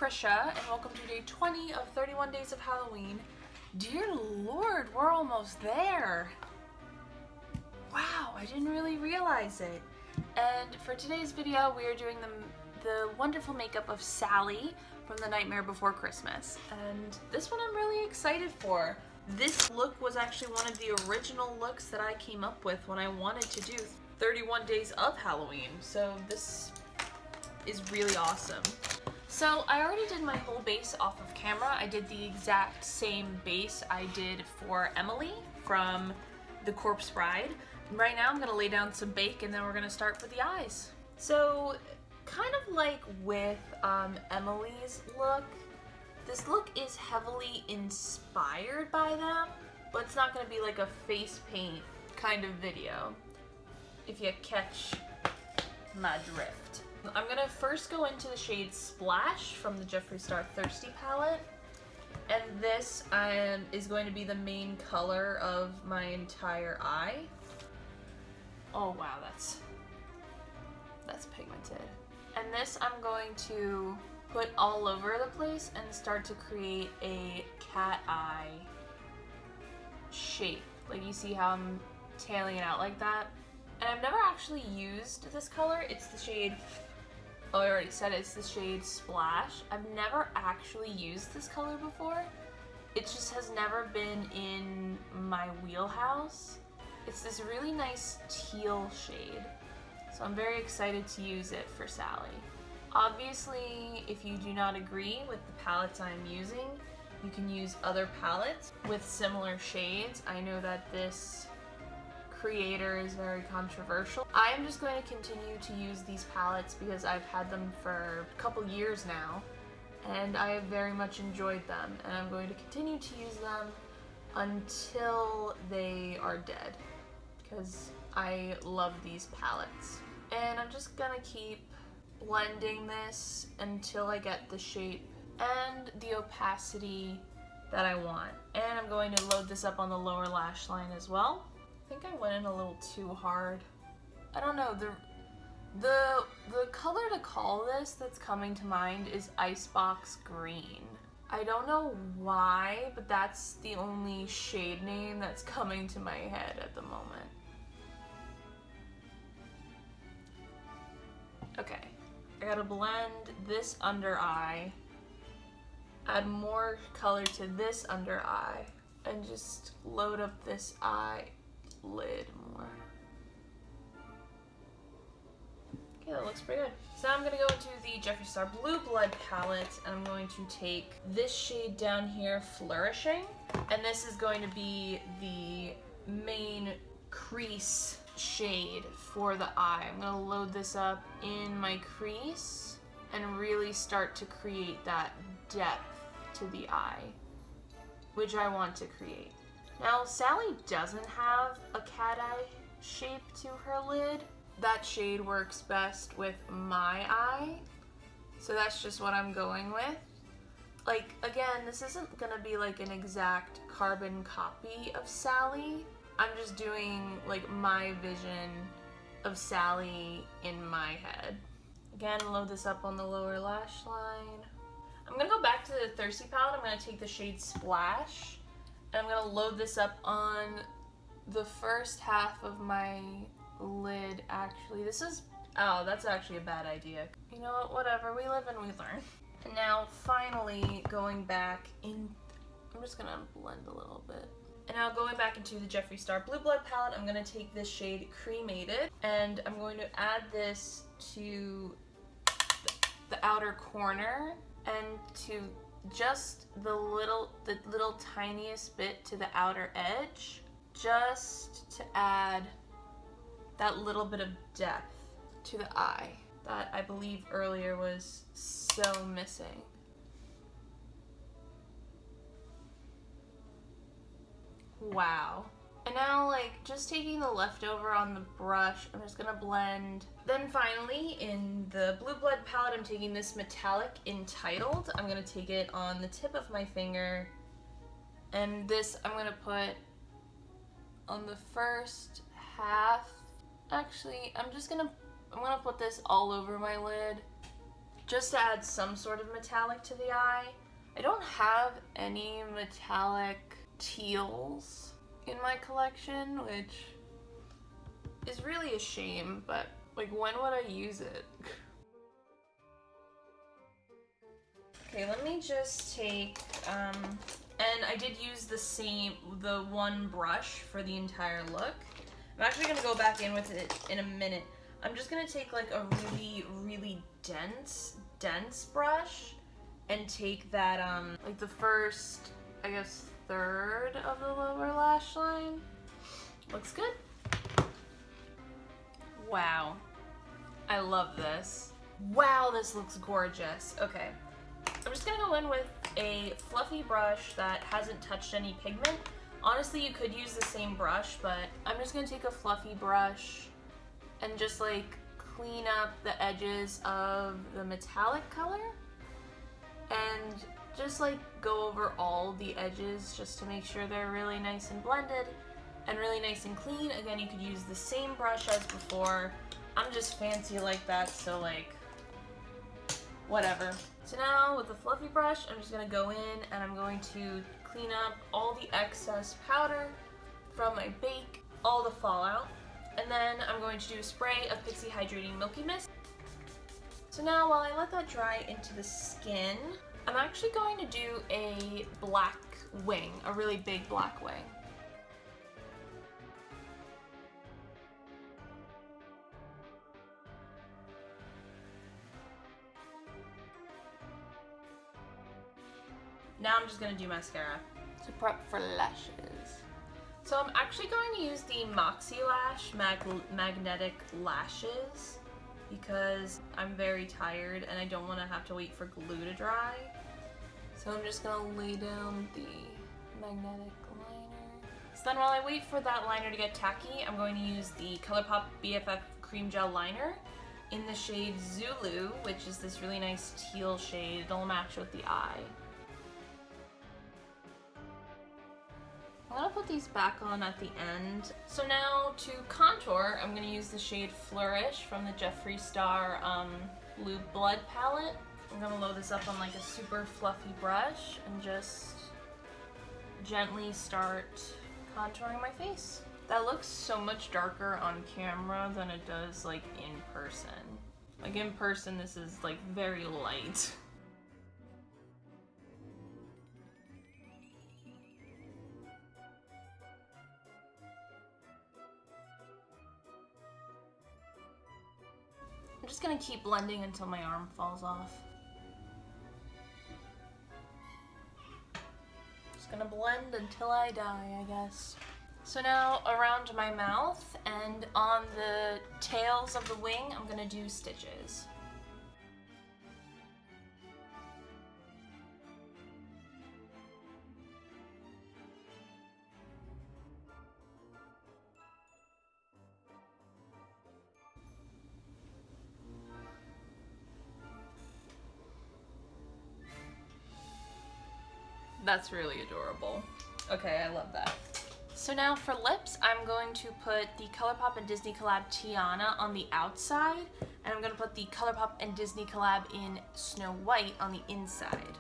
Trisha, and welcome to day 20 of 31 Days of Halloween. Dear Lord, we're almost there. Wow, I didn't really realize it. And for today's video, we are doing the wonderful makeup of Sally from The Nightmare Before Christmas. And this one I'm really excited for. This look was actually one of the original looks that I came up with when I wanted to do 31 Days of Halloween. So this is really awesome. So I already did my whole base off of camera. I did the exact same base I did for Emily from The Corpse Bride. Right now I'm gonna lay down some bake and then we're gonna start for the eyes. So kind of like with Emily's look, this look is heavily inspired by them, but it's not gonna be like a face paint kind of video, if you catch my drift. I'm gonna first go into the shade Splash from the Jeffree Star Thirsty palette, and this is going to be the main color of my entire eye. Oh wow, that's pigmented. And this I'm going to put all over the place and start to create a cat eye shape. Like you see how I'm tailing it out like that? And I've never actually used this color. It's the shade, oh I already said it, it's the shade Splash. I've never actually used this color before. It just has never been in my wheelhouse. It's this really nice teal shade. So I'm very excited to use it for Sally. Obviously, if you do not agree with the palettes I'm using, you can use other palettes with similar shades. I know that this creator is very controversial. I am just going to continue to use these palettes because I've had them for a couple years now and I have very much enjoyed them, and I'm going to continue to use them until they are dead because I love these palettes. And I'm just gonna keep blending this until I get the shape and the opacity that I want. And I'm going to load this up on the lower lash line as well. I think I went in a little too hard. I don't know, the color to call this that's coming to mind is Icebox Green. I don't know why, but that's the only shade name that's coming to my head at the moment. Okay, I gotta blend this under eye, add more color to this under eye, and just load up this eye lid more. Okay, that looks pretty good. So now I'm gonna go into the Jeffree Star Blue Blood palette, and I'm going to take this shade down here, Flourishing, and this is going to be the main crease shade for the eye. I'm gonna load this up in my crease and really start to create that depth to the eye, which I want to create. Now, Sally doesn't have a cat eye shape to her lid. That shade works best with my eye, so that's just what I'm going with. Like, again, this isn't gonna be like an exact carbon copy of Sally. I'm just doing like my vision of Sally in my head. Again, load this up on the lower lash line. I'm gonna go back to the Thirsty palette. I'm gonna take the shade Splash, and I'm gonna load this up on the first half of my lid. Actually, this is, oh, that's actually a bad idea. You know what, whatever, we live and we learn. And now finally going back in, I'm just gonna blend a little bit. And now going back into the Jeffree Star Blue Blood palette, I'm going to take this shade Cremated, and I'm going to add this to the outer corner and to just the little tiniest bit to the outer edge, just to add that little bit of depth to the eye that I believe earlier was so missing. Wow. And now, like, just taking the leftover on the brush, I'm just gonna blend. Then finally, in the Blue Blood palette, I'm taking this metallic Entitled. I'm gonna take it on the tip of my finger, and this I'm gonna put on the first half. Actually, I'm gonna put this all over my lid. just to add some sort of metallic to the eye. I don't have any metallic teals in my collection, which is really a shame, but like, when would I use it? Okay, let me just take, and I did use the one brush for the entire look. I'm actually gonna go back in with it in a minute. I'm just gonna take like a really, really dense brush and take that, like the first, I guess, third of the lower lash line. Looks good. Wow. I love this. Wow, this looks gorgeous. Okay. I'm just gonna go in with a fluffy brush that hasn't touched any pigment. Honestly, you could use the same brush, but I'm just gonna take a fluffy brush and just like clean up the edges of the metallic color and just like go over all the edges just to make sure they're really nice and blended and really nice and clean. Again, you could use the same brush as before. I'm just fancy like that, so like, whatever. So now with the fluffy brush, I'm just gonna go in and I'm going to clean up all the excess powder from my bake, all the fallout. And then I'm going to do a spray of Pixi Hydrating Milky Mist. So now while I let that dry into the skin, I'm actually going to do a black wing, a really big black wing. Now I'm just gonna do mascara to prep for lashes. So I'm actually going to use the Moxie Lash Magnetic Lashes because I'm very tired and I don't want to have to wait for glue to dry. So I'm just gonna lay down the magnetic liner. So then while I wait for that liner to get tacky, I'm going to use the ColourPop BFF Cream Gel Liner in the shade Zulu, which is this really nice teal shade. It'll match with the eye. I'm gonna put these back on at the end. So now to contour, I'm gonna use the shade Flourish from the Jeffree Star Blue Blood palette. I'm gonna load this up on like a super fluffy brush and just gently start contouring my face. That looks so much darker on camera than it does like in person. Like in person, this is like very light. I'm just gonna keep blending until my arm falls off. Just gonna blend until I die, I guess. So now around my mouth and on the tails of the wing, I'm gonna do stitches. That's really adorable. Okay, I love that. So now for lips, I'm going to put the ColourPop and Disney collab Tiana on the outside, and I'm gonna put the ColourPop and Disney collab in Snow White on the inside.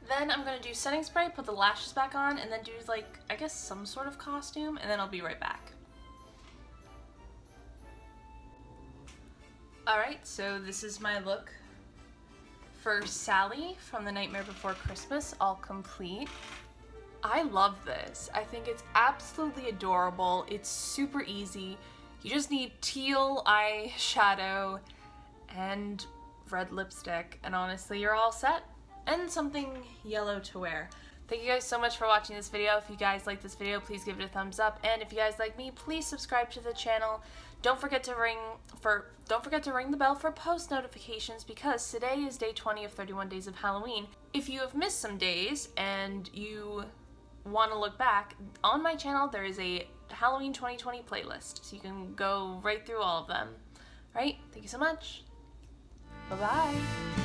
Then I'm gonna do setting spray, put the lashes back on, and then do like, I guess some sort of costume, and then I'll be right back. Alright, so this is my look for Sally from The Nightmare Before Christmas, all complete. I love this. I think it's absolutely adorable. It's super easy. You just need teal eyeshadow and red lipstick, and honestly, you're all set. And something yellow to wear. Thank you guys so much for watching this video. If you guys like this video, please give it a thumbs up. And if you guys like me, please subscribe to the channel. Don't forget to ring the bell for post notifications because today is day 20 of 31 days of Halloween. If you have missed some days and you want to look back, on my channel there is a Halloween 2020 playlist, so you can go right through all of them. All right, thank you so much. Bye-bye.